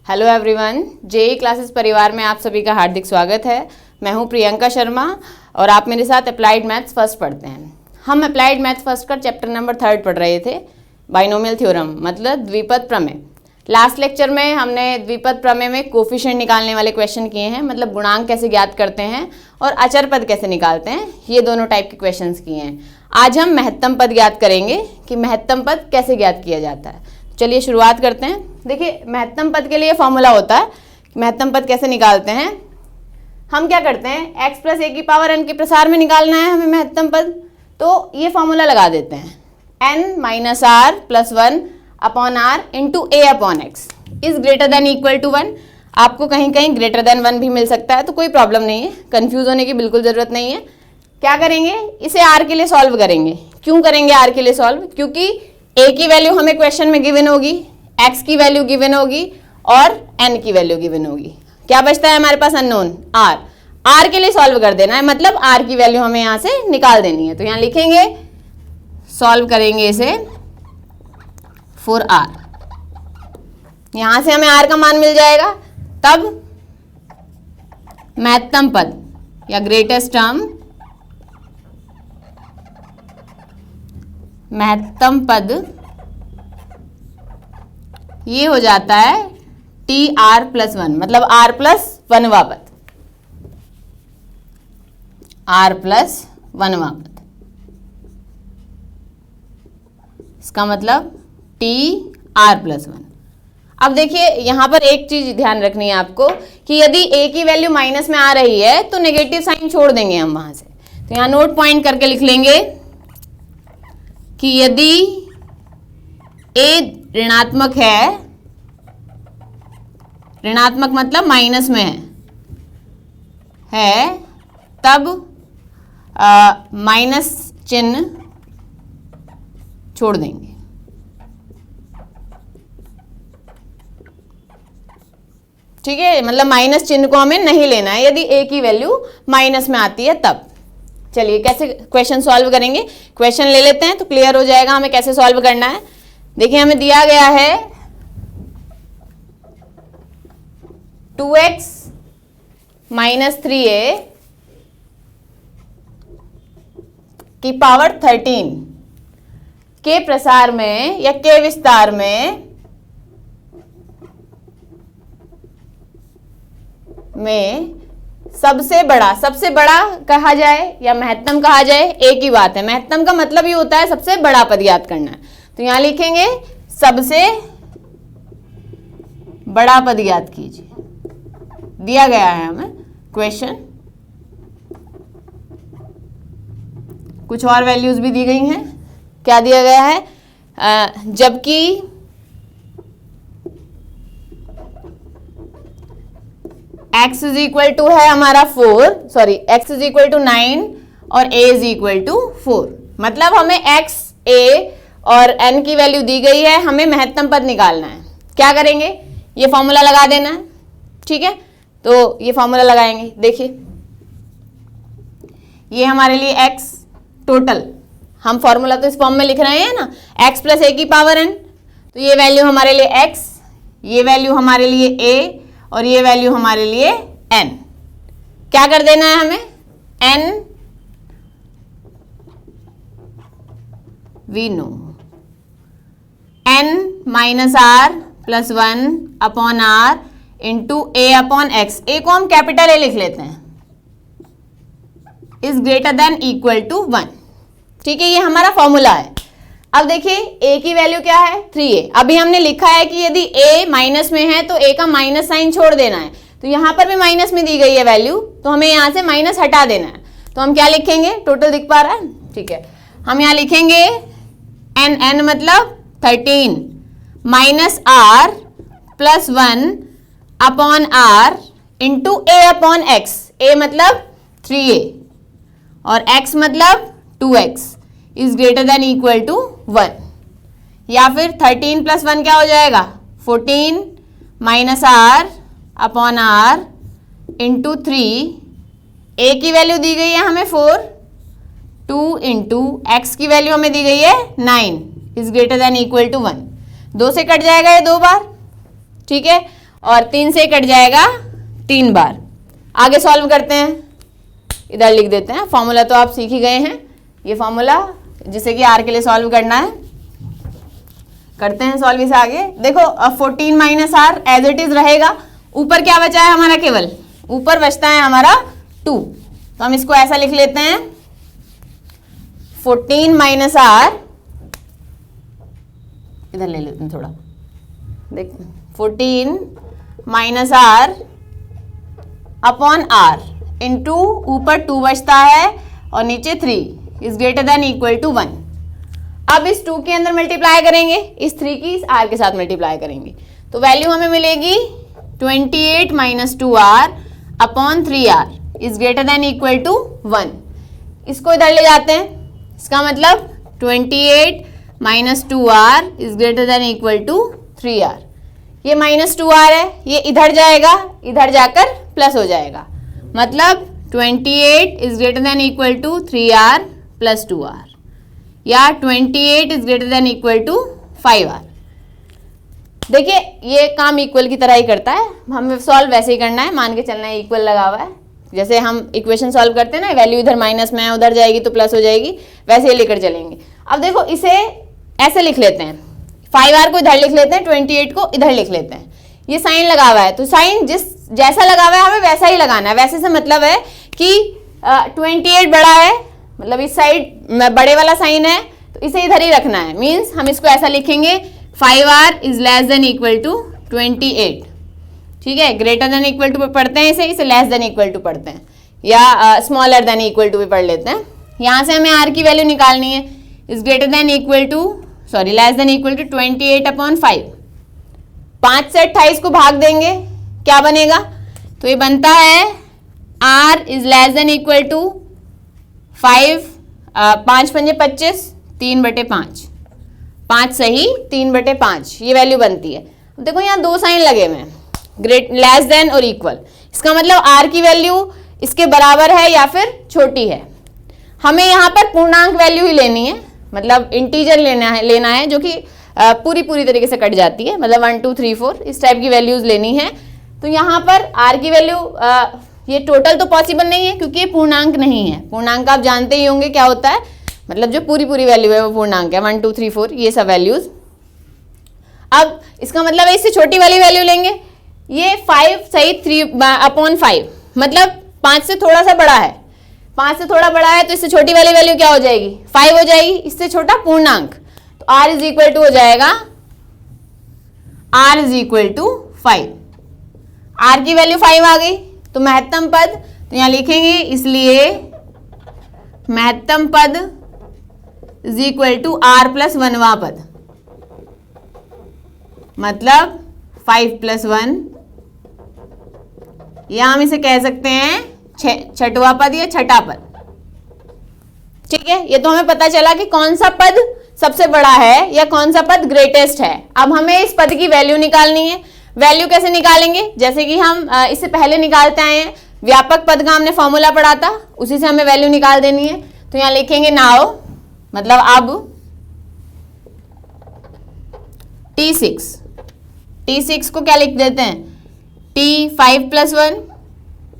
Hello everyone, JEE classes परिवार में आप सभी का हार्दिक स्वागत है। मैं हूं प्रियंका शर्मा और आप मेरे साथ अप्लाइड मैथ्स फर्स्ट पढ़ते हैं। हम अप्लाइड मैथ्स फर्स्ट का चैप्टर नंबर 3 पढ़ रहे थे, बाइनोमियल थ्योरम मतलब द्विपद प्रमेय। लास्ट लेक्चर में हमने द्विपद प्रमेय में कोफिशिएंट निकालने वाले क्वेश्चन किए हैं, मतलब गुणांक कैसे ज्ञात करते हैं और अचर पद कैसे निकालते हैं, ये दोनों टाइप के क्वेश्चन किए हैं। आज हम महत्तम पद ज्ञात करेंगे कि महत्तम पद कैसे ज्ञात किया जाता है। चलिए शुरुआत करते हैं। देखिए, महत्तम पद के लिए फॉर्मूला होता है। महत्तम पद कैसे निकालते हैं, हम क्या करते हैं, x प्लस ए की पावर n के प्रसार में निकालना है हमें महत्तम पद, तो ये फॉर्मूला लगा देते हैं n minus R plus 1 upon R into A upon X is greater than equal to 1। आपको कहीं कहीं ग्रेटर देन 1 भी मिल सकता है, तो कोई प्रॉब्लम नहीं है, कंफ्यूज होने की बिल्कुल ज़रूरत नहीं है। क्या करेंगे, इसे r के लिए सॉल्व करेंगे। क्यों करेंगे r के लिए सॉल्व, क्योंकि a की वैल्यू हमें क्वेश्चन में गिवन होगी, x की वैल्यू गिवन होगी और n की वैल्यू गिवन होगी। क्या बचता है हमारे पास, अननोन r के लिए सॉल्व कर देना है, मतलब r की वैल्यू हमें यहाँ से निकाल देनी है। तो यहाँ लिखेंगे, सॉल्व करेंगे इसे फॉर r, यहाँ से हमें r का मान मिल जाएगा। तब महत्तम पद या ग्रेटेस्ट टर्म, महत्तम पद ये हो जाता है टी आर प्लस 1, मतलब r प्लस 1वां पद, r प्लस 1वां पद, इसका मतलब टी आर प्लस 1। अब देखिए, यहां पर एक चीज ध्यान रखनी है आपको कि यदि a की वैल्यू माइनस में आ रही है तो नेगेटिव साइन छोड़ देंगे हम वहां से। तो यहां नोट पॉइंट करके लिख लेंगे कि यदि a ऋणात्मक है, ऋणात्मक मतलब माइनस में है, तब माइनस चिन्ह छोड़ देंगे। ठीक है, मतलब माइनस चिन्ह को हमें नहीं लेना है यदि a की वैल्यू माइनस में आती है तब। चलिए कैसे क्वेश्चन सॉल्व करेंगे, क्वेश्चन ले लेते हैं तो क्लियर हो जाएगा हमें कैसे सॉल्व करना है। देखिए, हमें दिया गया है 2x माइनस 3a की पावर 13 के प्रसार में या के विस्तार में सबसे बड़ा कहा जाए या महत्तम कहा जाए, एक ही बात है। महत्तम का मतलब ये होता है सबसे बड़ा पद याद करना है। तो यहां लिखेंगे सबसे बड़ा पद याद कीजिए। दिया गया है हमें क्वेश्चन, कुछ और वैल्यूज भी दी गई हैं। क्या दिया गया है, जबकि x इज इक्वल टू है हमारा x इज इक्वल टू 9 और a इज इक्वल टू 4, मतलब हमें x, a और n की वैल्यू दी गई है, हमें महत्तम पद निकालना है। क्या करेंगे, ये फॉर्मूला लगा देना है। ठीक है, तो ये फॉर्मूला लगाएंगे। देखिए, ये हमारे लिए x टोटल, हम फॉर्मूला तो इस फॉर्म में लिख रहे हैं ना, x प्लस a की पावर n, तो ये वैल्यू हमारे लिए x, ये वैल्यू हमारे लिए a और ये वैल्यू हमारे लिए n। क्या कर देना है हमें, n we know, n minus R plus 1 upon R into A upon X, A को हम कैपिटल ए लिख लेते हैं, is greater than equal to 1। ठीक है, ये हमारा फॉर्मूला है। अब देखिए, a की वैल्यू क्या है, 3a। अभी हमने लिखा है कि यदि a माइनस में है तो a का माइनस साइन छोड़ देना है, तो यहां पर भी माइनस में दी गई है वैल्यू, तो हमें यहां से माइनस हटा देना है। तो हम क्या लिखेंगे, टोटल दिख पा रहा है, ठीक है, हम यहां लिखेंगे n मतलब 13 minus R plus 1 upon R into a upon X, a मतलब 3a और x मतलब 2x is greater than equal to 1। या फिर 13 प्लस 1 क्या हो जाएगा, 14 minus R upon R into 3, a की वैल्यू दी गई है हमें 4, 2 इंटू एक्स की वैल्यू हमें दी गई है 9 is greater than equal to 1। 2 से कट जाएगा ये 2 बार, ठीक है, और 3 से कट जाएगा 3 बार। आगे सॉल्व करते हैं, इधर लिख देते हैं। फॉर्मूला तो आप सीख ही गए हैं, ये फॉर्मूला जिसे कि आर के लिए सॉल्व करना है। करते हैं सॉल्व इसे आगे। देखो 14 minus R as it is रहेगा। ऊपर क्या बचा है हमारा, केवल ऊपर बचता है हमारा 2, तो हम इसको ऐसा लिख लेते हैं 14 माइनस आर, इधर ले लेते हैं थोड़ा, देख 14 minus R upon R into ऊपर 2 बचता है और नीचे 3 is greater than equal to 1। अब इस 2 के अंदर मल्टीप्लाई करेंगे, इस 3 की इस r के साथ मल्टीप्लाई करेंगे, तो वैल्यू हमें मिलेगी 28 minus 2r upon 3r is greater than equal to 1। इसको इधर ले जाते हैं, इसका मतलब 28 minus 2r is greater than equal to 3r। ये माइनस 2r है, ये इधर जाएगा, इधर जाकर प्लस हो जाएगा, मतलब 28 is greater than equal to 3r plus 2r, या 28 is greater than equal to 5r। देखिए ये काम इक्वल की तरह ही करता है, हमें सॉल्व वैसे ही करना है, मान के चलना है इक्वल लगा हुआ है। जैसे हम इक्वेशन सॉल्व करते हैं ना, वैल्यू इधर माइनस में है, उधर जाएगी तो प्लस हो जाएगी, वैसे ही लेकर चलेंगे। अब देखो इसे ऐसे लिख लेते हैं, 5r को इधर लिख लेते हैं, 28 को इधर लिख लेते हैं। ये साइन लगा हुआ है, तो साइन जैसा लगा हुआ है हमें वैसा ही लगाना है। वैसे से मतलब है कि 28 बड़ा है, मतलब इस साइड बड़े वाला साइन है, तो इसे इधर ही रखना है। मीन्स हम इसको ऐसा लिखेंगे 5r is less than equal to 28। ठीक है, ग्रेटर देन इक्वल टू पढ़ते हैं इसे लेस देन इक्वल टू पढ़ते हैं, या स्मॉलर देन इक्वल टू भी पढ़ लेते हैं। यहाँ से हमें r की वैल्यू निकालनी है, is greater than equal to less than equal to 28 upon 5। 5 से 28 को भाग देंगे, क्या बनेगा, तो ये बनता है r is less than equal to 5, 5 पंजे 25, 3/5, 5 सही 3/5, ये वैल्यू बनती है। देखो यहाँ 2 साइन लगे हुए हैं, ग्रेट लेस देन और इक्वल, इसका मतलब r की वैल्यू इसके बराबर है या फिर छोटी है। हमें यहाँ पर पूर्णांक वैल्यू ही लेनी है, मतलब इंटीजर लेना है जो कि पूरी तरीके से कट जाती है, मतलब 1 2 3 4 इस टाइप की वैल्यूज लेनी है। तो यहाँ पर r की वैल्यू ये टोटल तो पॉसिबल नहीं है क्योंकि ये पूर्णांक नहीं है। पूर्णांक आप जानते ही होंगे क्या होता है, मतलब जो पूरी वैल्यू है वो पूर्णांक है, 1 2 3 4 ये सब वैल्यूज। अब इसका मतलब है इससे छोटी वाली वैल्यू लेंगे, ये 5 सही 3/5, मतलब 5 से थोड़ा सा बड़ा है, 5 से थोड़ा बड़ा है तो इससे छोटी वाली वैल्यू क्या हो जाएगी, 5 हो जाएगी, इससे छोटा पूर्णांक, तो r इज इक्वल टू हो जाएगा r is equal to 5। r की वैल्यू 5 आ गई, तो महत्तम पद तो यहाँ लिखेंगे, इसलिए महत्तम पद is equal to r plus 1वां पद, मतलब 5 + 1, या हम इसे कह सकते हैं छठवां पद या छठा पद। ठीक है, ये तो हमें पता चला कि कौन सा पद सबसे बड़ा है या कौन सा पद ग्रेटेस्ट है। अब हमें इस पद की वैल्यू निकालनी है। वैल्यू कैसे निकालेंगे, जैसे कि हम इससे पहले निकालते आए हैं, व्यापक पद का हमने फॉर्मूला पढ़ा था, उसी से हमें वैल्यू निकाल देनी है। तो यहाँ लिखेंगे नाउ, मतलब अब T6 को क्या लिख देते हैं, T5 + 1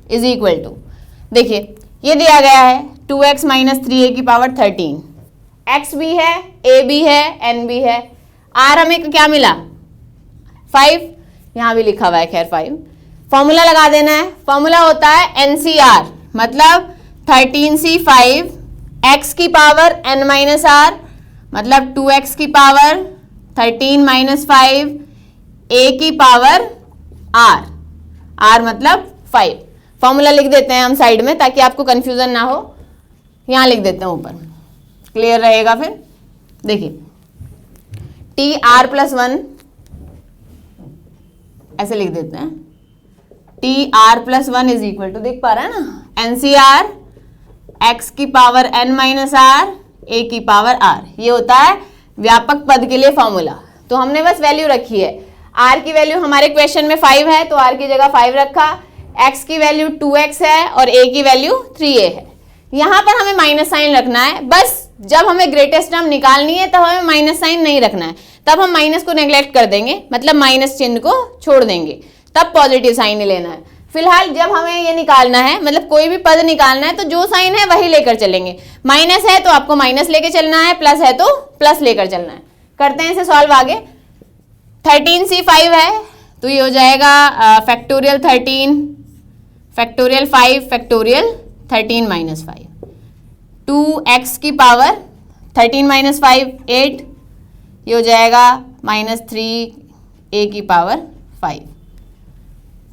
इज इक्वल टू, देखिए ये दिया गया है 2x - 3a की पावर 13, x भी है, a भी है, n भी है, r हमें क्या मिला 5, यहाँ भी लिखा हुआ है खैर 5। फॉर्मूला लगा देना है, फॉर्मूला होता है NCR, मतलब 13C5 x की पावर n - r, मतलब 2x की पावर 13 - 5 a की पावर r मतलब 5। फॉर्मूला लिख देते हैं हम साइड में ताकि आपको कंफ्यूजन ना हो, यहाँ लिख देते हैं ऊपर, क्लियर रहेगा। फिर देखिए TR + 1 ऐसे लिख देते हैं, TR + 1 इज इक्वल टू, देख पा रहा है ना, NCR x की पावर n - r a की पावर r, ये होता है व्यापक पद के लिए फॉर्मूला। तो हमने बस वैल्यू रखी है, r की वैल्यू हमारे क्वेश्चन में 5 है तो r की जगह 5 रखा, x की वैल्यू 2x है और a की वैल्यू 3a है। यहाँ पर हमें माइनस साइन रखना है, बस जब हमें ग्रेटेस्ट टर्म निकालनी है तब हमें माइनस साइन नहीं रखना है, तब हम माइनस को नेग्लेक्ट कर देंगे, मतलब माइनस चिन्ह को छोड़ देंगे। तब पॉजिटिव साइन ही लेना है। फिलहाल जब हमें ये निकालना है, मतलब कोई भी पद निकालना है, तो जो साइन है वही लेकर चलेंगे। माइनस है तो आपको माइनस लेकर चलना है, प्लस है तो प्लस लेकर चलना है। करते हैं इसे सॉल्व आगे। 13c 5 है तो ये हो जाएगा factorial 13 factorial 5 factorial 13 minus 5, 2x की पावर 13 माइनस 5 8, ये हो जाएगा माइनस 3a की पावर 5।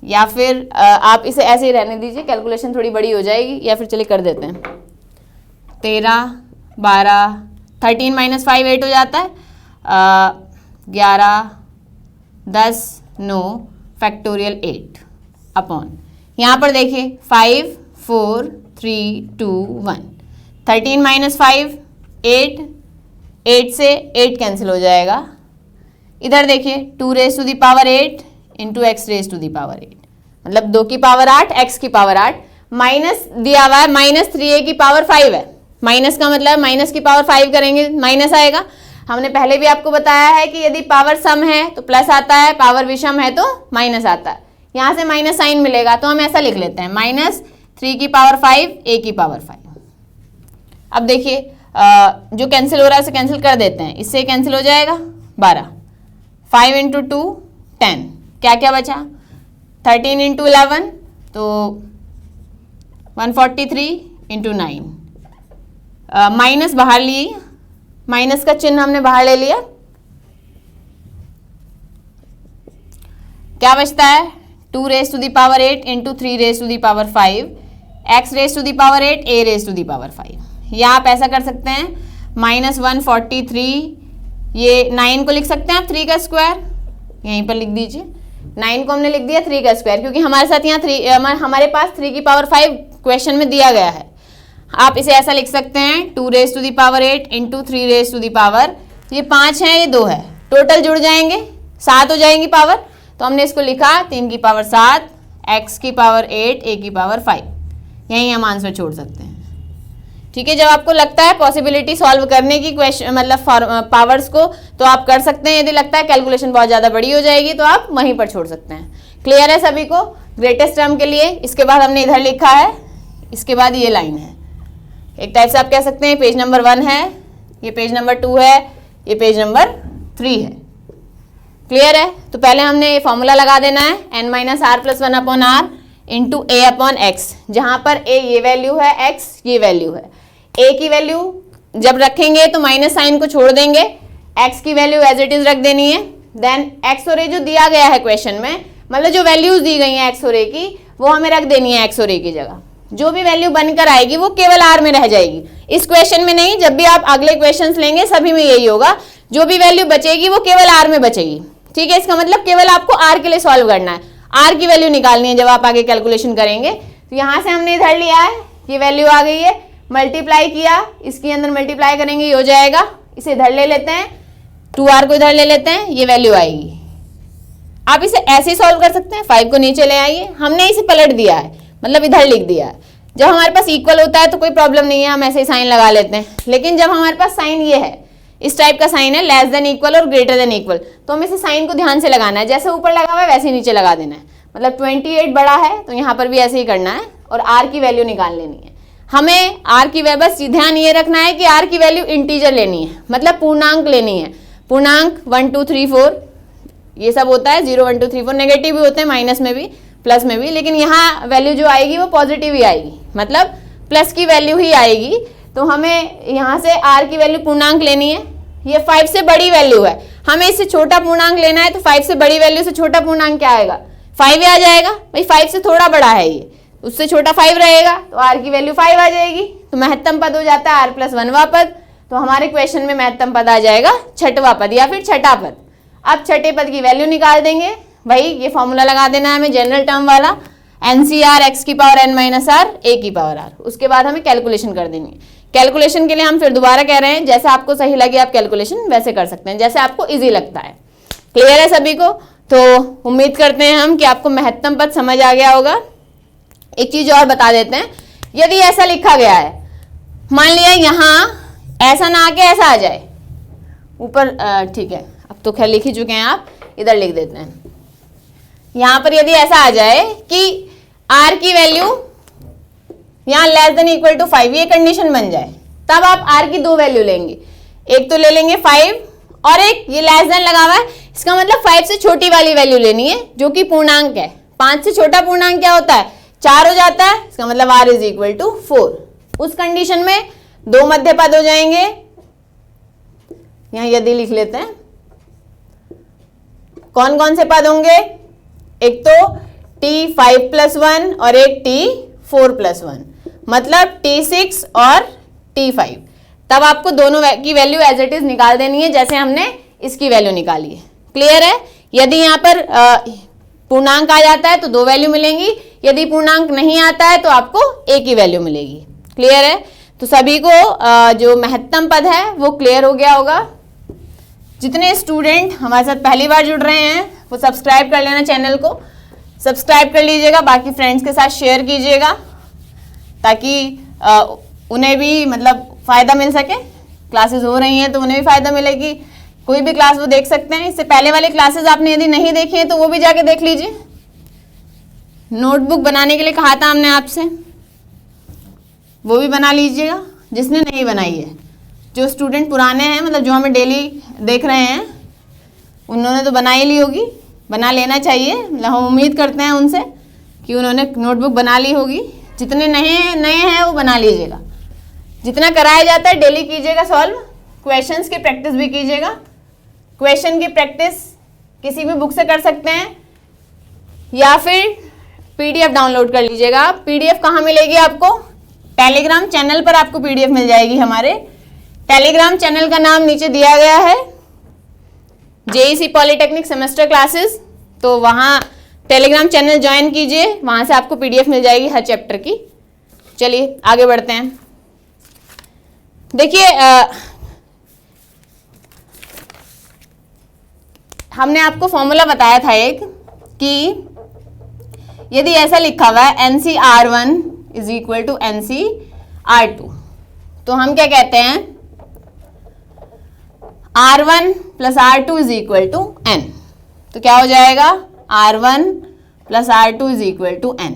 या फिर आप इसे ऐसे ही रहने दीजिए, कैलकुलेशन थोड़ी बड़ी हो जाएगी, या फिर चलिए कर देते हैं। 13 12 13 माइनस 5 8 हो जाता है, 11 10 9 फैक्टोरियल 8 अपॉन, यहाँ पर देखिए 5 4 3 2 1, 13 माइनस 5 8, 8 से 8 कैंसिल हो जाएगा। इधर देखिए 2 raise to the power 8 into X raise to the power 8, मतलब 2 की पावर 8 एक्स की पावर 8, माइनस दिया हुआ है माइनस 3a की पावर 5 है। माइनस का मतलब माइनस की पावर 5 करेंगे माइनस आएगा। हमने पहले भी आपको बताया है कि यदि पावर सम है तो प्लस आता है, पावर विषम है तो माइनस आता है। यहाँ से माइनस साइन मिलेगा तो हम ऐसा लिख लेते हैं माइनस 3 की पावर 5 a की पावर 5। अब देखिए जो कैंसिल हो रहा है उसे कैंसिल कर देते हैं, इससे कैंसिल हो जाएगा 12, 5 इंटू 2 10, क्या क्या बचा 13 इंटू 11 तो 143 इंटू 9, माइनस बाहर लिए, माइनस का चिन्ह हमने बाहर ले लिया, क्या बचता है 2 raise to the power 8 into 3 raise to the power 5, X raise to the power 8 a raise to the power 5। या आप ऐसा कर सकते हैं माइनस 143, ये 9 को लिख सकते हैं आप 3 का स्क्वायर, यहीं पर लिख दीजिए। 9 को हमने लिख दिया 3 का स्क्वायर, क्योंकि हमारे साथ यहाँ हमारे पास 3 की पावर 5 क्वेश्चन में दिया गया है। आप इसे ऐसा लिख सकते हैं 2 raise to the power 8 into 3 raise to the power, ये 5 है ये 2 है, टोटल जुड़ जाएंगे 7 हो जाएंगी पावर, तो हमने इसको लिखा 3 की पावर 7 x की पावर 8 a की पावर 5। यहीं हम आंसर छोड़ सकते हैं। ठीक है, जब आपको लगता है पॉसिबिलिटी सॉल्व करने की क्वेश्चन मतलब पावर्स को, तो आप कर सकते हैं। यदि लगता है कैलकुलेशन बहुत ज़्यादा बड़ी हो जाएगी तो आप वहीं पर छोड़ सकते हैं। क्लियर है सभी को ग्रेटेस्ट टर्म के लिए? इसके बाद हमने इधर लिखा है, इसके बाद ये लाइन है, एक टाइप से आप कह सकते हैं पेज नंबर 1 है, ये पेज नंबर 2 है, ये पेज नंबर 3 है। क्लियर है? तो पहले हमने ये फॉर्मूला लगा देना है n minus R plus 1 upon R into A upon X, जहाँ पर a ये वैल्यू है, x ये वैल्यू है। a की वैल्यू जब रखेंगे तो माइनस साइन को छोड़ देंगे, x की वैल्यू एज इट इज रख देनी है। देन x और a जो दिया गया है क्वेश्चन में, मतलब जो वैल्यूज दी गई हैं x और a की, वो हमें रख देनी है x और a की जगह। जो भी वैल्यू बनकर आएगी वो केवल r में रह जाएगी, इस क्वेश्चन में नहीं। जब भी आप अगले क्वेश्चंस लेंगे सभी में यही होगा, जो भी वैल्यू बचेगी वो केवल r में बचेगी। ठीक है, इसका मतलब केवल आपको r के लिए सॉल्व करना है, r की वैल्यू निकालनी है जब आप आगे कैलकुलेशन करेंगे। तो यहाँ से हमने इधर लिया है, ये वैल्यू आ गई है, मल्टीप्लाई किया, इसके अंदर मल्टीप्लाई करेंगे ये हो जाएगा, इसे इधर ले लेते हैं, 2r को इधर ले लेते हैं, ये वैल्यू आएगी। आप इसे ऐसे ही सॉल्व कर सकते हैं, 5 को नीचे ले आइए, हमने इसे पलट दिया है, मतलब इधर लिख दिया है। जब हमारे पास इक्वल होता है तो कोई प्रॉब्लम नहीं है, हम ऐसे ही साइन लगा लेते हैं। लेकिन जब हमारे पास साइन ये है, इस टाइप का साइन है, लेस देन इक्वल और ग्रेटर देन इक्वल, तो हमें इसे साइन को ध्यान से लगाना है, जैसे ऊपर लगा हुआ है वैसे ही नीचे लगा देना है। मतलब 28 बड़ा है तो यहाँ पर भी ऐसे ही करना है और r की वैल्यू निकाल लेनी है। हमें r की वैल्यू, बस ध्यान ये रखना है कि r की वैल्यू इंटीजर लेनी है, मतलब पूर्णांक लेनी है। पूर्णांक 1 2 3 4 ये सब होता है, 0 1 2 3 4 नेगेटिव भी होते हैं, माइनस में भी प्लस में भी, लेकिन यहाँ वैल्यू जो आएगी वो पॉजिटिव ही आएगी, मतलब प्लस की वैल्यू ही आएगी। तो हमें यहाँ से r की वैल्यू पूर्णांक लेनी है, ये 5 से बड़ी वैल्यू है, हमें इससे छोटा पूर्णांक लेना है। तो 5 से बड़ी वैल्यू से छोटा पूर्णांक क्या आएगा, 5 आ जाएगा। भाई 5 से थोड़ा बड़ा है ये, उससे छोटा 5 रहेगा, तो r की वैल्यू 5 आ जाएगी। तो महत्तम पद हो जाता है r प्लस 1वां पद। तो हमारे क्वेश्चन में महत्तम पद आ जाएगा 6वां पद या फिर छठा पद। अब छठे पद की वैल्यू निकाल देंगे, वही ये फॉर्मूला लगा देना है हमें जनरल टर्म वाला, NCR x की power n minus R a की पावर r। उसके बाद हमें कैलकुलेशन कर देनी है। कैलकुलेशन के लिए हम फिर दोबारा कह रहे हैं, जैसे आपको सही लगे आप कैलकुलेशन वैसे कर सकते हैं, जैसे आपको इजी लगता है। क्लियर है सभी को? तो उम्मीद करते हैं हम कि आपको महत्तम पद समझ आ गया होगा। एक चीज और बता देते हैं, यदि ऐसा लिखा गया है, मान लिया यहाँ ऐसा ना आके ऐसा आ जाए ऊपर, ठीक है अब तो खैर लिख ही चुके हैं आप, इधर लिख देते हैं। यहां पर यदि ऐसा आ जाए कि r की वैल्यू यहां लेस देन इक्वल टू 5, ये कंडीशन बन जाए, तब आप r की दो वैल्यू लेंगे, एक तो ले लेंगे 5 और एक ये लेस देन लगा हुआ है, इसका मतलब 5 से छोटी वाली वैल्यू लेनी है जो कि पूर्णांक है। 5 से छोटा पूर्णांक क्या होता है? 4 हो जाता है, इसका मतलब r इज इक्वल टू 4। उस कंडीशन में दो मध्य पद हो जाएंगे, यहां यदि लिख लेते हैं। कौन कौन से पद होंगे? एक तो t5+1 और एक t4+1, मतलब t6 और t5। तब आपको दोनों की वैल्यू एज इट इज निकाल देनी है, जैसे हमने इसकी वैल्यू निकाली है। क्लियर है? यदि यहाँ पर पूर्णांक आ जाता है तो दो वैल्यू मिलेंगी, यदि पूर्णांक नहीं आता है तो आपको एक ही वैल्यू मिलेगी। क्लियर है? तो सभी को जो महत्तम पद है वो क्लियर हो गया होगा। जितने स्टूडेंट हमारे साथ पहली बार जुड़ रहे हैं वो सब्सक्राइब कर लेना, चैनल को सब्सक्राइब कर लीजिएगा, बाकी फ्रेंड्स के साथ शेयर कीजिएगा ताकि उन्हें भी मतलब फ़ायदा मिल सके। क्लासेस हो रही हैं तो उन्हें भी फ़ायदा मिलेगी, कोई भी क्लास वो देख सकते हैं। इससे पहले वाले क्लासेस आपने यदि नहीं देखी हैं तो वो भी जाके देख लीजिए। नोटबुक बनाने के लिए कहा था हमने आपसे, वो भी बना लीजिएगा जिसने नहीं बनाई है। जो स्टूडेंट पुराने हैं, मतलब जो हमें डेली देख रहे हैं, उन्होंने तो बना ही ली होगी, बना लेना चाहिए। मतलब हम उम्मीद करते हैं उनसे कि उन्होंने नोटबुक बना ली होगी। जितने नए हैं वो बना लीजिएगा। जितना कराया जाता है डेली कीजिएगा सॉल्व, क्वेश्चंस की प्रैक्टिस भी कीजिएगा। क्वेश्चन की प्रैक्टिस किसी भी बुक से कर सकते हैं या फिर पीडीएफ डाउनलोड कर लीजिएगा। पीडीएफ कहाँ मिलेगी आपको? टेलीग्राम चैनल पर आपको पीडीएफ मिल जाएगी। हमारे टेलीग्राम चैनल का नाम नीचे दिया गया है, जेईसी पॉलिटेक्निक सेमेस्टर क्लासेस। तो वहाँ टेलीग्राम चैनल ज्वाइन कीजिए, वहाँ से आपको पीडीएफ मिल जाएगी हर चैप्टर की। चलिए आगे बढ़ते हैं। देखिए हमने आपको फॉर्मूला बताया था एक, कि यदि ऐसा लिखा हुआ है NCR1 is equal to NCR2, तो हम क्या कहते हैं? R1 plus R2 is equal to N। तो क्या हो जाएगा? R1 plus R2 is equal to N।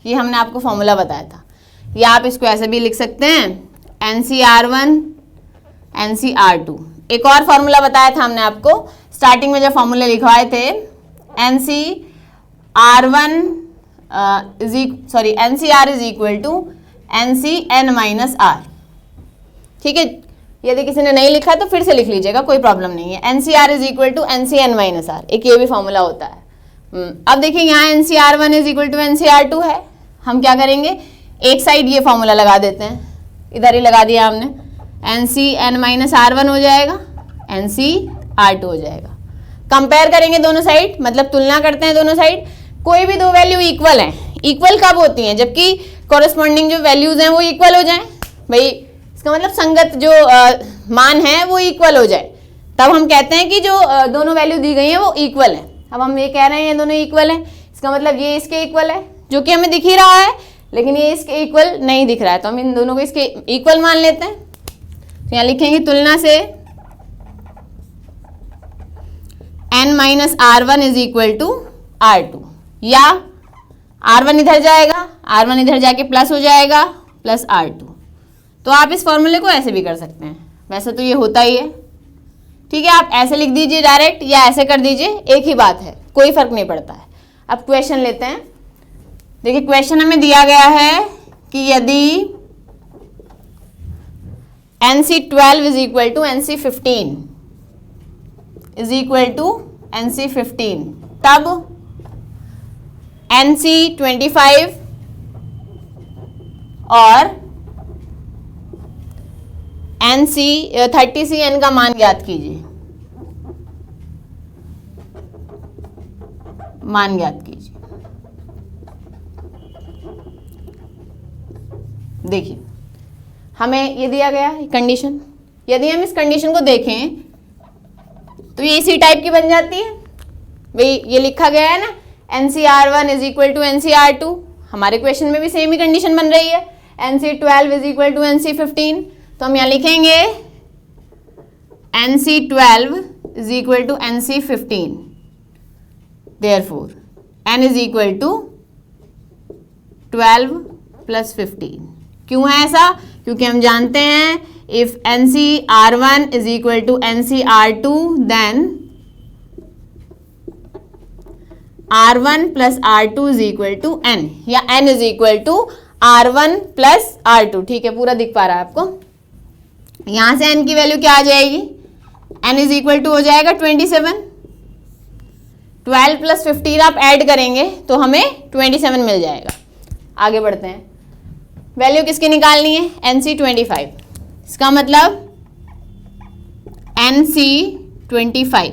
ये हमने आपको फॉर्मूला बताया था, या आप इसको ऐसे भी लिख सकते हैं NCR1 NCR2। एक और फॉर्मूला बताया था हमने आपको स्टार्टिंग में, जब फॉर्मूले लिखवाए थे, NCR is equal to NCN-R। ठीक है, यदि किसी ने नहीं लिखा तो फिर से लिख लीजिएगा, कोई प्रॉब्लम नहीं है। NCR is equal to NCN-R, एक ये भी फॉर्मूला होता है। अब देखिए यहाँ NCR1 is equal to NCR2 है, हम क्या करेंगे? एक साइड ये फॉर्मूला लगा देते हैं, इधर ही लगा दिया हमने, NCN-R1 हो जाएगा, NCR2 हो जाएगा। कंपेयर करेंगे दोनों साइड, मतलब तुलना करते हैं दोनों साइड। कोई भी दो वैल्यू इक्वल हैं, इक्वल कब होती हैं? जबकि कॉरेस्पॉन्डिंग जो वैल्यूज हैं वो इक्वल हो जाएं। भाई इसका मतलब संगत जो मान है वो इक्वल हो जाए, तब हम कहते हैं कि जो दोनों वैल्यू दी गई हैं वो इक्वल है। अब हम ये कह रहे हैं ये दोनों इक्वल हैं, इसका मतलब ये इसके इक्वल है, जो कि हमें दिख ही रहा है, लेकिन ये इसके इक्वल नहीं दिख रहा है, तो हम इन दोनों को इसके इक्वल मान लेते हैं। तो यहाँ लिखेंगे तुलना से N-R1 is equal to R2, या R1 इधर जाएगा, R1 इधर जाके प्लस हो जाएगा, प्लस R2। तो आप इस फॉर्मूले को ऐसे भी कर सकते हैं, वैसे तो ये होता ही है। ठीक है, आप ऐसे लिख दीजिए डायरेक्ट या ऐसे कर दीजिए, एक ही बात है, कोई फर्क नहीं पड़ता है। अब क्वेश्चन लेते हैं। देखिए क्वेश्चन हमें दिया गया है कि यदि NC12 is equal to NC15 is equal to NC15, तब NC25 और NC30CN का मान ज्ञात कीजिए, मान ज्ञात कीजिए। देखिए हमें ये दिया गया है कंडीशन, यदि हम इस कंडीशन को देखें तो ये इसी टाइप की बन जाती है। भाई ये लिखा गया है ना NCR1 is equal to NCR2, हमारे क्वेश्चन में भी सेम ही कंडीशन बन रही है, NC12 is equal to NC15। तो हम यहाँ लिखेंगे NC12 is equal to NC15, therefore n is equal to 12 plus 15। क्यों है ऐसा? क्योंकि हम जानते हैं if NCR1 is equal to NCR2 then R1 plus R2 is equal to N, या N is equal to R1 plus R2। ठीक है, पूरा दिख पा रहा है आपको। यहां से N की वैल्यू क्या आ जाएगी? N इज इक्वल टू हो जाएगा 27। 12 प्लस 15 आप ऐड करेंगे तो हमें 27 मिल जाएगा। आगे बढ़ते हैं, वैल्यू किसकी निकालनी है? NC25। इसका मतलब NC25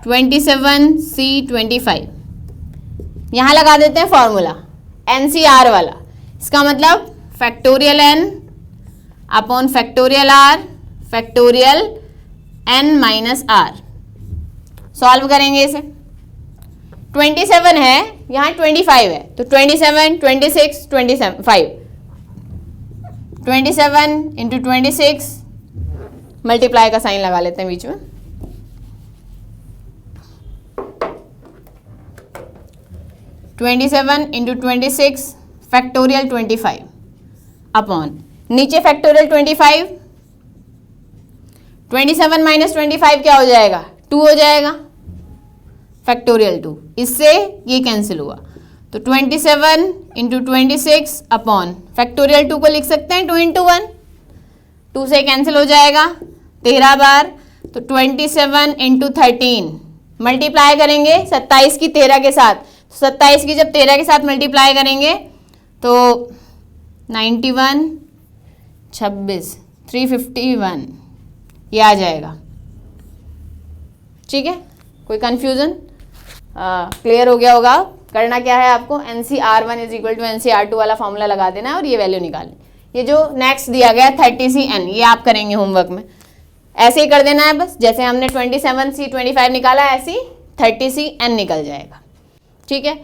27C25। यहां लगा देते हैं फॉर्मूला NCR वाला। इसका मतलब factorial N upon factorial R factorial N minus R। Solve करेंगे इसे। 27 है, यहाँ 25 है, तो 27, 26, 25। 27 इंटू 26, मल्टीप्लाई का साइन लगा लेते हैं बीच में। 27 इंटू 26 फैक्टोरियल 25 अपॉन नीचे फैक्टोरियल 25। 27 माइनस 25 क्या हो जाएगा? 2 हो जाएगा, फैक्टोरियल 2। इससे ये कैंसिल हुआ, तो 27 इंटू 26 अपॉन फैक्टोरियल 2 को लिख सकते हैं 2 इंटू 1। 2 से कैंसिल हो जाएगा 13 बार, तो 27 इंटू 13 मल्टीप्लाई करेंगे 27 की 13 के साथ। तो 27 की जब 13 के साथ मल्टीप्लाई करेंगे तो 91 26 351 ये आ जाएगा। ठीक है, कोई कंफ्यूजन? क्लियर हो गया होगा। करना क्या है आपको? NCR1 is equal to NCR2 वाला फॉर्मूला लगा देना है और ये वैल्यू निकालनी। ये जो नेक्स्ट दिया गया 30CN ये आप करेंगे होमवर्क में। ऐसे ही कर देना है बस, जैसे हमने 27C25 निकाला ऐसे ही 30CN निकल जाएगा। ठीक है,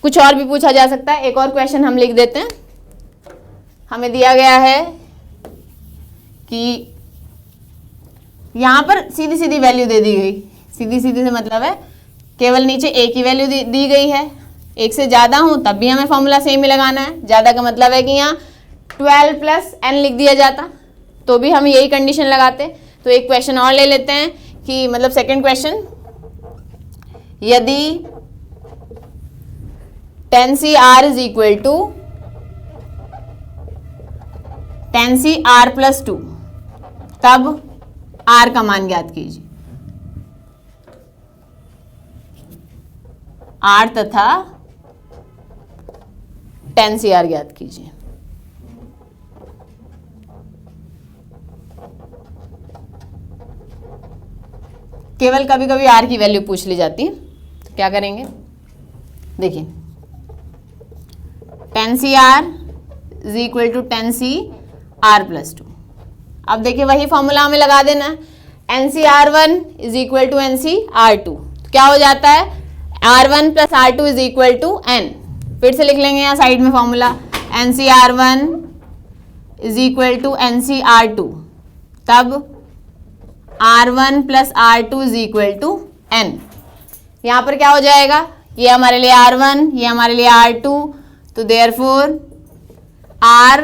कुछ और भी पूछा जा सकता है। एक और क्वेश्चन हम लिख देते हैं। हमें दिया गया है कि यहाँ पर सीधी सीधी वैल्यू दे दी गई। सीधी सीधी से मतलब है केवल नीचे a की वैल्यू दी गई है। एक से ज़्यादा हो तब भी हमें फॉर्मूला सेम ही लगाना है। ज़्यादा का मतलब है कि यहाँ 12 प्लस n लिख दिया जाता तो भी हम यही कंडीशन लगाते। तो एक क्वेश्चन और ले लेते हैं कि मतलब सेकंड क्वेश्चन, यदि 10CR is equal to 10CR plus 2 तब R का मान ज्ञात कीजिए। R तथा 10CR ज्ञात कीजिए। केवल कभी कभी R की वैल्यू पूछ ली जाती है, तो क्या करेंगे? देखिए 10CR is equal to 10CR plus 2। अब देखिए वही फॉर्मूला हमें लगा देना है। NCR1 is equal to NCR2, तो क्या हो जाता है? R1 plus R2 is equal to N। फिर से लिख लेंगे यहाँ साइड में formula, NCR1 is equal to NCR2, तब R1 plus R2 is equal to N। यहाँ पर क्या हो जाएगा? ये हमारे लिए R1, ये हमारे लिए R2, तो therefore R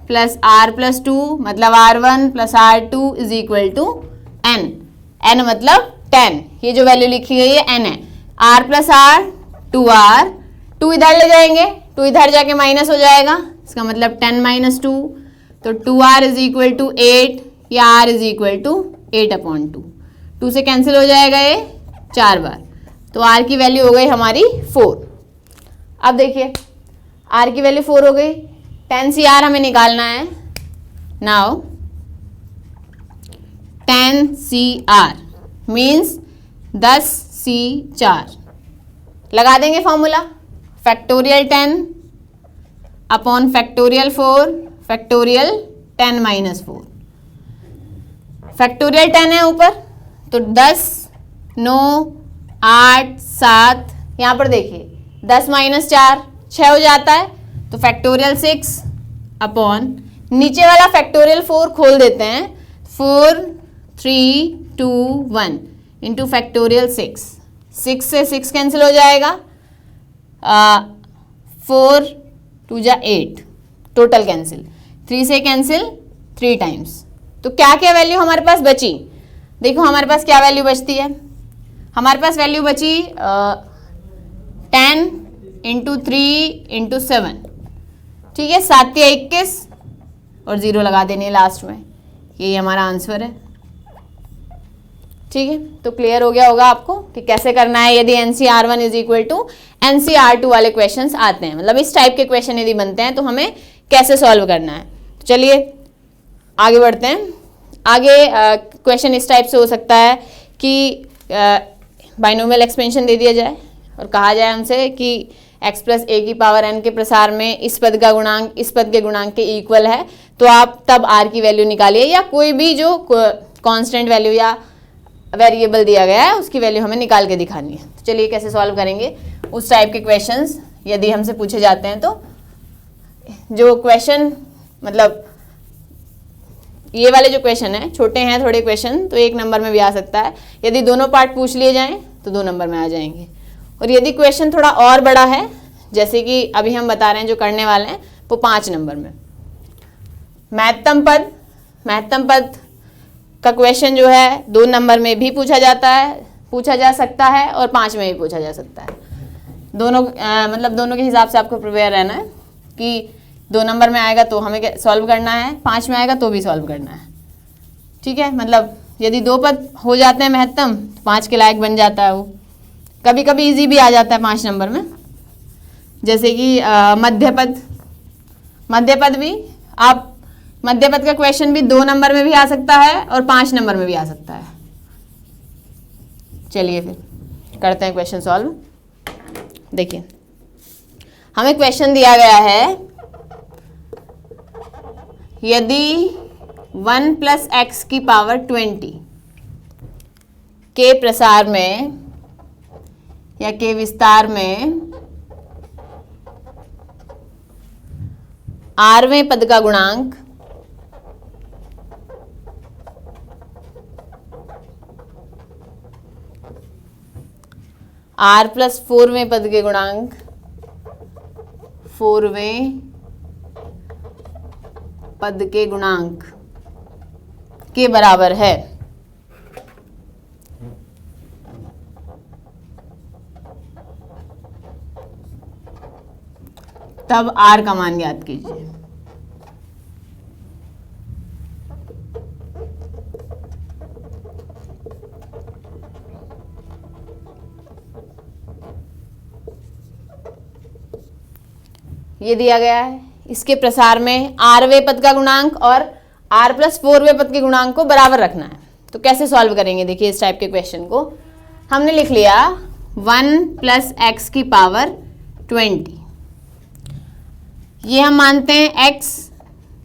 plus R plus 2 मतलब R1 plus R2 is equal to N। N मतलब 10, ये जो वैल्यू लिखी गई है N है। R प्लस R 2R, 2 इधर ले जाएंगे, 2 इधर जाके माइनस हो जाएगा, इसका मतलब 10 माइनस 2, तो 2R इज इक्वल टू 8 या R इज इक्वल टू 8/2। 2 से कैंसिल हो जाएगा ये 4 बार, तो R की वैल्यू हो गई हमारी 4। अब देखिए R की वैल्यू 4 हो गई। 10CR हमें निकालना है। नाउ 10CR मीन्स 10C4 लगा देंगे formula, factorial 10 upon factorial 4 factorial 10 minus 4। Factorial 10 है ऊपर, तो 10 9 8 7, यहाँ पर देखिए 10 माइनस 4 6 हो जाता है, तो फैक्टोरियल 6 अपॉन नीचे वाला फैक्टोरियल 4 खोल देते हैं, 4 3 2 1 इंटू फैक्टोरियल 6। 6 से 6 कैंसिल हो जाएगा, 4 2 जा 8 टोटल कैंसिल, 3 से कैंसिल 3 टाइम्स। तो क्या क्या वैल्यू हमारे पास बची, देखो हमारे पास क्या वैल्यू बचती है, हमारे पास वैल्यू बची 10 इंटू 3 इंटू 7, ठीक है, 7 या 21 और 0 लगा देनी है लास्ट में, ये हमारा आंसर है। ठीक है, तो क्लियर हो गया होगा आपको कि कैसे करना है यदि NCR1 is equal to NCR2 वाले क्वेश्चंस आते हैं, मतलब इस टाइप के क्वेश्चन यदि बनते हैं तो हमें कैसे सॉल्व करना है। तो चलिए आगे बढ़ते हैं। आगे क्वेश्चन इस टाइप से हो सकता है कि बाइनोमियल एक्सपेंशन दे दिया जाए और कहा जाए हमसे कि x प्लस a की पावर n के प्रसार में इस पद का गुणांक इस पद के गुणांक के इक्वल है, तो आप तब r की वैल्यू निकालिए, या कोई भी जो कांस्टेंट वैल्यू या वेरिएबल दिया गया है उसकी वैल्यू हमें निकाल के दिखानी है। तो चलिए कैसे सॉल्व करेंगे उस टाइप के क्वेश्चंस यदि हमसे पूछे जाते हैं। तो जो क्वेश्चन मतलब ये वाले जो क्वेश्चन है छोटे हैं थोड़े क्वेश्चन, तो 1 नंबर में भी आ सकता है, यदि दोनों पार्ट पूछ लिए जाएं तो 2 नंबर में आ जाएंगे। और यदि क्वेश्चन थोड़ा और बड़ा है, जैसे कि अभी हम बता रहे हैं जो करने वाले हैं, वो 5 नंबर में। महत्तम पद का क्वेश्चन जो है 2 नंबर में भी पूछा जा सकता है और 5 में भी पूछा जा सकता है। दोनों मतलब दोनों के हिसाब से आपको प्रिपेयर रहना है कि 2 नंबर में आएगा तो हमें सॉल्व करना है, 5 में आएगा तो भी सॉल्व करना है। ठीक है, मतलब यदि 2 पद हो जाते हैं महत्तम तो 5 के लायक बन जाता है वो। कभी कभी इजी भी आ जाता है 5 नंबर में, जैसे कि मध्य पद भी आप मध्य पद का क्वेश्चन भी 2 नंबर में भी आ सकता है और 5 नंबर में भी आ सकता है। चलिए फिर करते हैं क्वेश्चन सॉल्व। देखिए हमें क्वेश्चन दिया गया है, यदि 1 प्लस एक्स की पावर 20 के प्रसार में या के विस्तार में आरवें पद का गुणांक r प्लस 4वें पद के गुणांक 4वें पद के गुणांक के बराबर है, तब r का मान ज्ञात कीजिए। ये दिया गया है, इसके प्रसार में आरवें पद का गुणांक और r प्लस 4वें पद के गुणांक को बराबर रखना है। तो कैसे सॉल्व करेंगे, देखिए इस टाइप के क्वेश्चन को हमने लिख लिया 1 प्लस एक्स की पावर 20, ये हम मानते हैं x,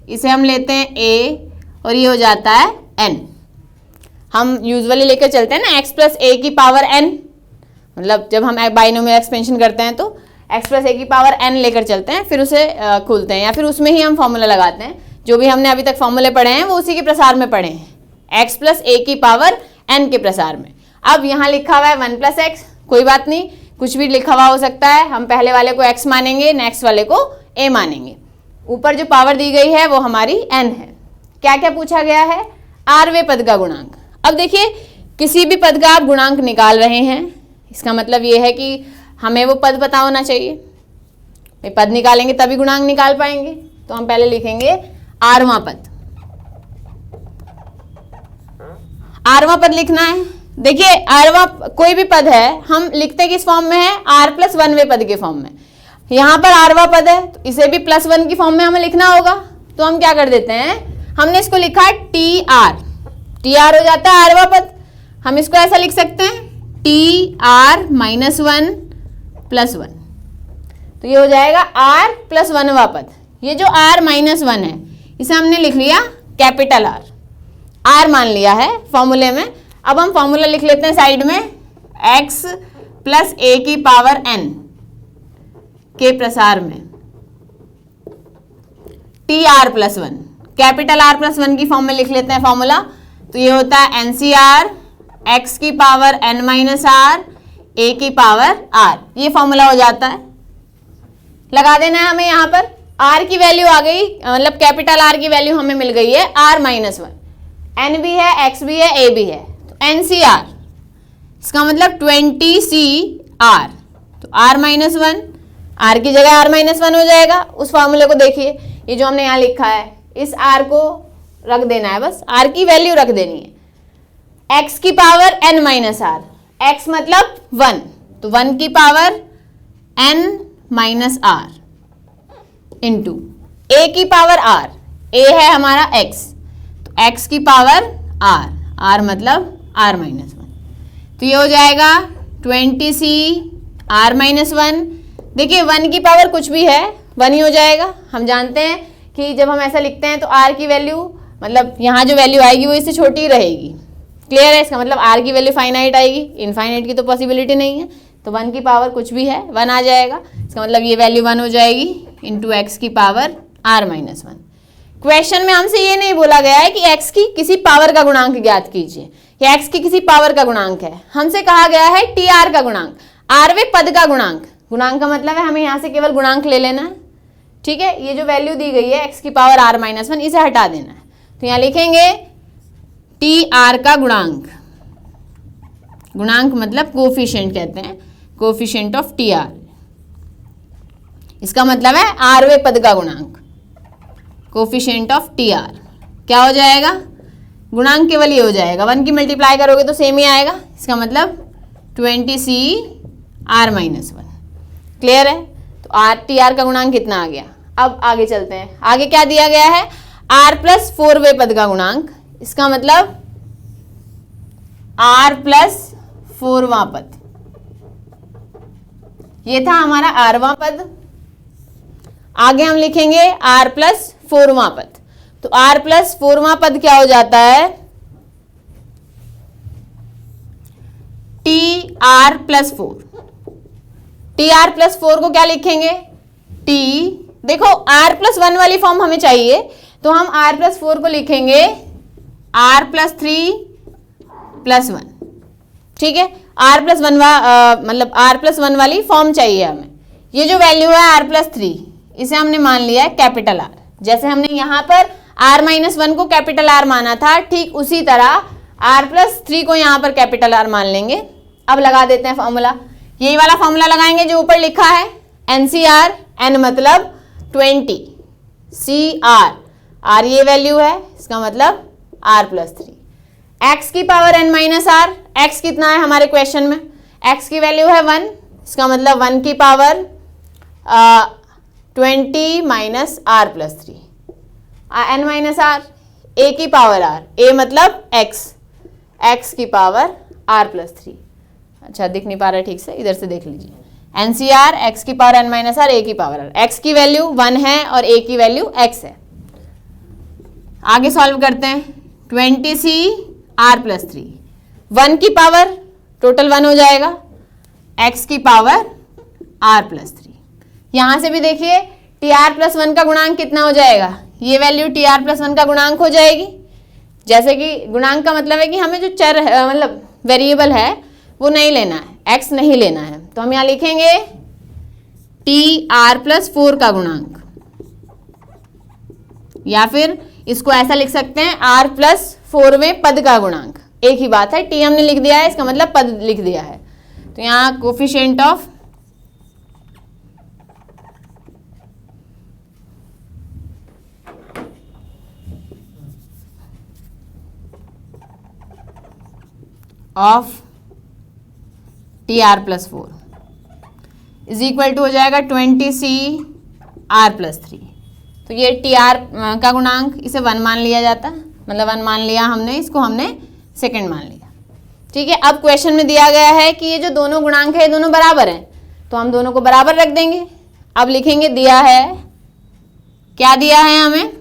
इसे हम लेते हैं a और ये हो जाता है n। हम यूजुअली लेकर चलते हैं ना x प्लस a की पावर n, मतलब जब हम बाइनोमियल एक्सपेंशन करते हैं तो x प्लस a की पावर n लेकर चलते हैं, फिर उसे खोलते हैं या फिर उसमें ही हम फॉर्मूला लगाते हैं। जो भी हमने अभी तक फॉर्मूले पढ़े हैं वो उसी के प्रसार में पढ़े हैं, x प्लस a की पावर n के प्रसार में। अब यहाँ लिखा हुआ है 1 प्लस एक्स, कोई बात नहीं, कुछ भी लिखा हुआ हो सकता है, हम पहले वाले को x मानेंगे, नेक्स्ट वाले को a मानेंगे। ऊपर जो पावर दी गई है वो हमारी n है। क्या क्या पूछा गया है, आरवें पद का गुणांक। अब देखिए किसी भी पद का आप गुणांक निकाल रहे हैं, इसका मतलब ये है कि हमें वो पद पता होना चाहिए, पद निकालेंगे तभी गुणांक निकाल पाएंगे। तो हम पहले लिखेंगे आरवां पद, आरवां पद लिखना है। देखिए आरवां कोई भी पद है हम लिखते किस फॉर्म में है, r प्लस 1वें पद के फॉर्म में। यहाँ पर आरवां पद है तो इसे भी प्लस 1 की फॉर्म में हमें लिखना होगा। तो हम क्या कर देते हैं, हमने इसको लिखा है TR हो जाता है आरवां पद। हम इसको ऐसा लिख सकते हैं TR माइनस 1 प्लस 1, तो ये हो जाएगा r प्लस 1वां पद। ये जो r माइनस 1 है इसे हमने लिख लिया कैपिटल R मान लिया है फॉर्मूले में। अब हम फॉर्मूला लिख लेते हैं साइड में, x प्लस a की पावर n के प्रसार में TR plus 1, capital R plus 1 की फॉर्म में लिख लेते हैं फॉर्मूला। तो ये होता है NCR x की power n minus r a की पावर r, ये फॉर्मूला हो जाता है। लगा देना है हमें। यहाँ पर आर की वैल्यू आ गई, मतलब कैपिटल आर की वैल्यू हमें मिल गई है r-1। एन भी है, एक्स भी है, ए भी है, तो एन सी आर, इसका मतलब 20CR, तो r-1, r की जगह r-1 हो जाएगा। उस फॉर्मूले को देखिए, ये जो हमने यहाँ लिखा है, इस r को रख देना है, बस r की वैल्यू रख देनी है। x की पावर n-r, x मतलब 1, तो 1 की पावर n-r इंटू a की पावर r, a है हमारा x, तो x की पावर r, r मतलब r-1, तो ये हो जाएगा 20CR-1। देखिए 1 की पावर कुछ भी है 1 ही हो जाएगा। हम जानते हैं कि जब हम ऐसा लिखते हैं तो r की वैल्यू, मतलब यहाँ जो वैल्यू आएगी वो इससे छोटी ही रहेगी। क्लियर है? इसका मतलब r की वैल्यू फाइनाइट आएगी, इनफाइनाइट की तो पॉसिबिलिटी नहीं है, तो 1 की पावर कुछ भी है 1 आ जाएगा। इसका मतलब ये वैल्यू 1 हो जाएगी इंटू x की पावर r-1। क्वेश्चन में हमसे ये नहीं बोला गया है कि x की किसी पावर का गुणांक ज्ञात कीजिए, या x की किसी पावर का गुणांक है। हमसे कहा गया है TR का गुणांक, rवें पद का गुणांक। गुणांक का मतलब है हमें यहाँ से केवल गुणांक ले लेना है, ठीक है। ये जो वैल्यू दी गई है x की पावर r-1, इसे हटा देना है, तो यहाँ लिखेंगे TR का गुणांक। गुणांक मतलब कोफिशिएंट कहते हैं, कोफिशिएंट ऑफ TR। इसका मतलब है rवें पद का गुणांक, कोफिशिएंट ऑफ TR। क्या हो जाएगा? गुणांक केवल ये हो जाएगा, 1 की मल्टीप्लाई करोगे तो सेम ही आएगा। इसका मतलब 20CR-1। क्लियर है? तो TR का गुणांक कितना आ गया। अब आगे चलते हैं, आगे क्या दिया गया है, r+4वें पद का गुणांक। इसका मतलब r+4वां पद, ये था हमारा rवां पद। आगे हम लिखेंगे r+4वां पद, तो r+4वां पद क्या हो जाता है, TR+4। TR+4 को क्या लिखेंगे, T, देखो r+1 वाली फॉर्म हमें चाहिए, तो हम r+4 को लिखेंगे r+3+1, ठीक है। r+1 मतलब r+1 वाली फॉर्म चाहिए हमें। ये जो वैल्यू है r+3, इसे हमने मान लिया है कैपिटल R। जैसे हमने यहाँ पर r-1 को कैपिटल R माना था, ठीक उसी तरह r+3 को यहाँ पर कैपिटल R मान लेंगे। अब लगा देते हैं फॉर्मूला, यही वाला फॉर्मूला लगाएंगे जो ऊपर लिखा है, NCR, n मतलब 20, CR, R ये वैल्यू है, इसका मतलब r+3। x की पावर n-r, x कितना है हमारे क्वेश्चन में, x की वैल्यू है 1, इसका मतलब 1 की power 20 minus r+3, n-r, a की पावर r, a मतलब x, x की पावर r+3। अच्छा दिख नहीं पा रहा है ठीक से, इधर से देख लीजिए, NCR, x की पावर n-r, a की पावर r। x की वैल्यू 1 है और a की वैल्यू x है। आगे सॉल्व करते हैं, 20CR+3, 1 की पावर टोटल 1 हो जाएगा, x की पावर r+3। यहाँ से भी देखिए TR+1 का गुणांक कितना हो जाएगा, ये वैल्यू TR+1 का गुणांक हो जाएगी। जैसे कि गुणांक का मतलब है कि हमें जो चर मतलब वेरिएबल है वो नहीं लेना है, x नहीं लेना है, तो हम यहाँ लिखेंगे TR+4 का गुणांक, या फिर इसको ऐसा लिख सकते हैं r+4वें पद का गुणांक। एक ही बात है, t हमने लिख दिया है, इसका मतलब पद लिख दिया है, तो यहाँ coefficient of TR+4 is equal to हो जाएगा 20CR+3। तो ये TR का गुणांक, इसे 1 मान लिया जाता, मतलब 1 मान लिया हमने, इसको हमने सेकंड मान लिया, ठीक है। अब क्वेश्चन में दिया गया है कि ये जो दोनों गुणांक है दोनों बराबर हैं, तो हम दोनों को बराबर रख देंगे। अब लिखेंगे दिया है, क्या दिया है हमें,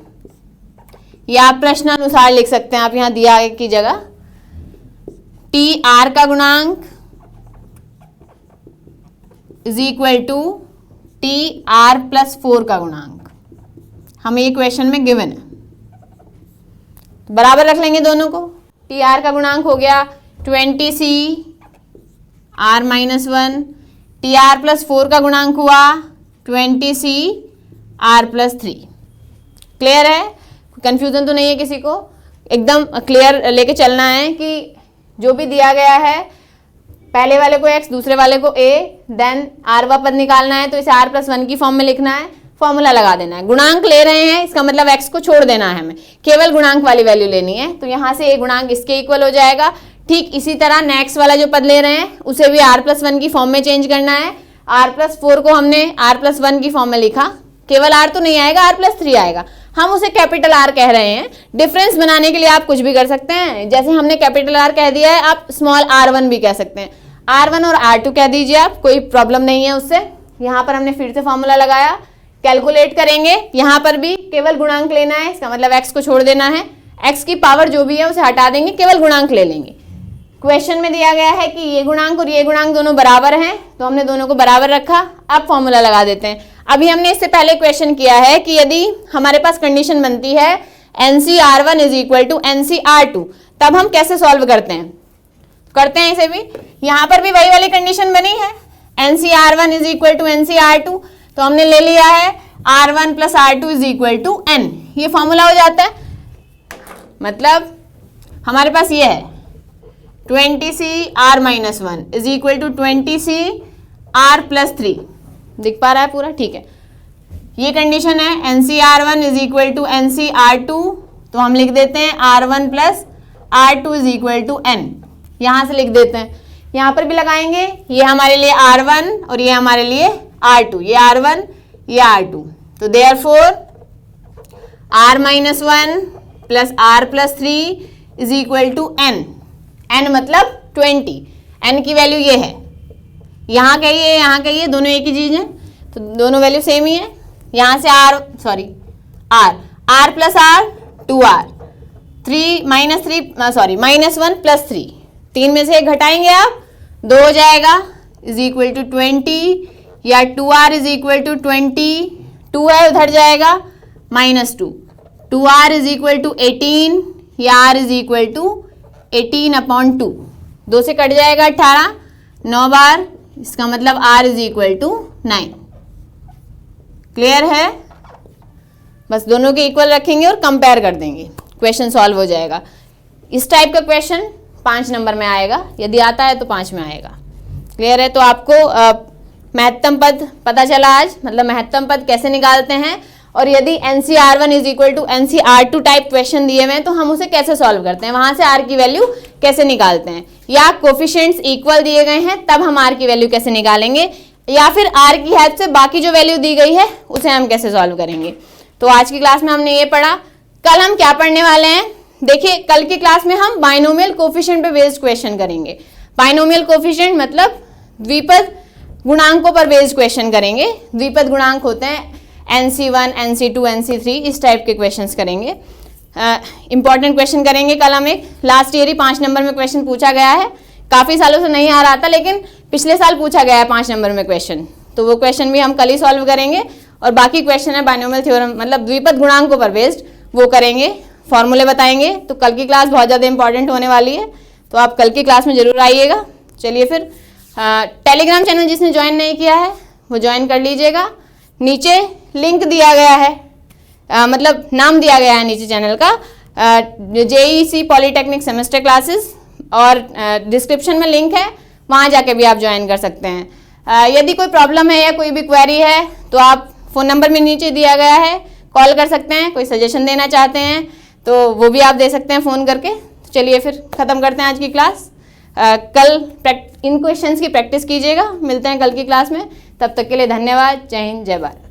या आप प्रश्न अनुसार लिख सकते हैं, आप यहाँ दिया की जगह TR का गुणांक इज इक्वल टू TR+4 का गुणांक, हमें ये क्वेश्चन में गिवन है, तो बराबर रख लेंगे दोनों को। TR का गुणांक हो गया 20CR-1, TR+4 का गुणांक हुआ 20c r+3। क्लियर है? कंफ्यूजन तो नहीं है किसी को? एकदम क्लियर लेके चलना है कि जो भी दिया गया है पहले वाले को x, दूसरे वाले को a, देन r पद निकालना है तो इसे r+1 की फॉर्म में लिखना है, फॉर्मूला लगा देना है। गुणांक ले रहे हैं, इसका मतलब x को छोड़ देना है, हमें केवल गुणांक वाली वैल्यू लेनी है, तो यहाँ से a गुणांक इसके इक्वल हो जाएगा। ठीक इसी तरह नेक्स्ट वाला जो पद ले रहे हैं उसे भी r+1 की फॉर्म में चेंज करना है। r+4 को हमने r+1 की फॉर्म में लिखा, केवल r तो नहीं आएगा, r+3 आएगा, हम उसे कैपिटल R कह रहे हैं। डिफरेंस बनाने के लिए आप कुछ भी कर सकते हैं, जैसे हमने कैपिटल R कह दिया है, आप स्मॉल r1 भी कह सकते हैं, r1 और r2 कह दीजिए आप, कोई प्रॉब्लम नहीं है उससे। यहाँ पर हमने फिर से फॉर्मूला लगाया, कैलकुलेट करेंगे, यहाँ पर भी केवल गुणांक लेना है, इसका मतलब x को छोड़ देना है, x की पावर जो भी है उसे हटा देंगे, केवल गुणांक ले लेंगे। क्वेश्चन में दिया गया है कि ये गुणांक और ये गुणांक दोनों बराबर हैं, तो हमने दोनों को बराबर रखा। अब फॉर्मूला लगा देते हैं। अभी हमने इससे पहले क्वेश्चन किया है कि यदि हमारे पास कंडीशन बनती है NCR1 = NCR2, तब हम कैसे सॉल्व करते हैं इसे भी। यहाँ पर भी वही वाली कंडीशन बनी है, NCR1 = NCR2, तो हमने ले लिया है R1 + R2 = N, ये फॉर्मूला हो जाता है। मतलब हमारे पास ये है 20c r-1 = 20c r+3, दिख पा रहा है पूरा? ठीक है, ये कंडीशन है। NCR1 = NCR2, तो हम लिख देते हैं R1 + R2 = N, यहाँ से लिख देते हैं। यहाँ पर भी लगाएंगे, ये हमारे लिए R1 और ये हमारे लिए R2, ये R1 ये R2, तो therefore r-1 + r+3 = N। N मतलब 20, N की वैल्यू ये है, यहाँ कहिए दोनों एक ही चीज है, तो दोनों वैल्यू सेम ही है। यहाँ से r + r 2r, -1 + 3, 3 में से 1 घटाएंगे आप, 2 हो जाएगा, = 20, या 2r = 20, 2 है उधर जाएगा, -2, 2r = 18, या r = 18/2, 2 से कट जाएगा 18, 9 बार, इसका मतलब r = 9। क्लियर है? बस दोनों के इक्वल रखेंगे और कंपेयर कर देंगे, क्वेश्चन सॉल्व हो जाएगा। इस टाइप का क्वेश्चन 5 नंबर में आएगा, यदि आता है तो 5 में आएगा। क्लियर है? तो आपको महत्तम पद पता चला आज, मतलब महत्तम पद कैसे निकालते हैं, और यदि NCR1 = NCR2 टाइप क्वेश्चन दिए हुए हैं तो हम उसे कैसे सॉल्व करते हैं, वहां से r की वैल्यू कैसे निकालते हैं, या कोफिशिएंट्स इक्वल दिए गए हैं तब हम r की वैल्यू कैसे निकालेंगे, या फिर r की हेल्प से बाकी जो वैल्यू दी गई है उसे हम कैसे सॉल्व करेंगे। तो आज की क्लास में हमने ये पढ़ा। कल हम क्या पढ़ने वाले हैं, देखिए कल की क्लास में हम बाइनोमियल कोफिशिएंट पे बेस्ड क्वेश्चन करेंगे। बाइनोमियल कोफिशिएंट मतलब द्विपद गुणांकों पर बेस्ड क्वेश्चन करेंगे। द्विपद गुणांक होते हैं NC1, NC2, NC3, इस टाइप के क्वेश्चंस करेंगे। इंपॉर्टेंट क्वेश्चन करेंगे कल हम। एक लास्ट ईयर ही 5 नंबर में क्वेश्चन पूछा गया है, काफ़ी सालों से नहीं आ रहा था, लेकिन पिछले साल पूछा गया है 5 नंबर में क्वेश्चन, तो वो क्वेश्चन भी हम कल ही सॉल्व करेंगे। और बाकी क्वेश्चन है बाइनोमियल थ्योरम, मतलब द्विपद गुणांकों पर बेस्ड, वो करेंगे, फॉर्मूले बताएंगे। तो कल की क्लास बहुत ज़्यादा इंपॉर्टेंट होने वाली है, तो आप कल की क्लास में ज़रूर आइएगा। चलिए फिर टेलीग्राम चैनल जिसने ज्वाइन नहीं किया है वो ज्वाइन कर लीजिएगा, नीचे लिंक दिया गया है, मतलब नाम दिया गया है नीचे चैनल का, JEC पॉलीटेक्निक सेमेस्टर क्लासेस, और डिस्क्रिप्शन में लिंक है, वहाँ जाके भी आप ज्वाइन कर सकते हैं। यदि कोई प्रॉब्लम है या कोई भी क्वेरी है तो आप फ़ोन नंबर में नीचे दिया गया है, कॉल कर सकते हैं। कोई सजेशन देना चाहते हैं तो वो भी आप दे सकते हैं फ़ोन करके। चलिए फिर ख़त्म करते हैं आज की क्लास। कल इन क्वेश्चंस की प्रैक्टिस कीजिएगा। मिलते हैं कल की क्लास में, तब तक के लिए धन्यवाद। जय हिंद, जय भारत।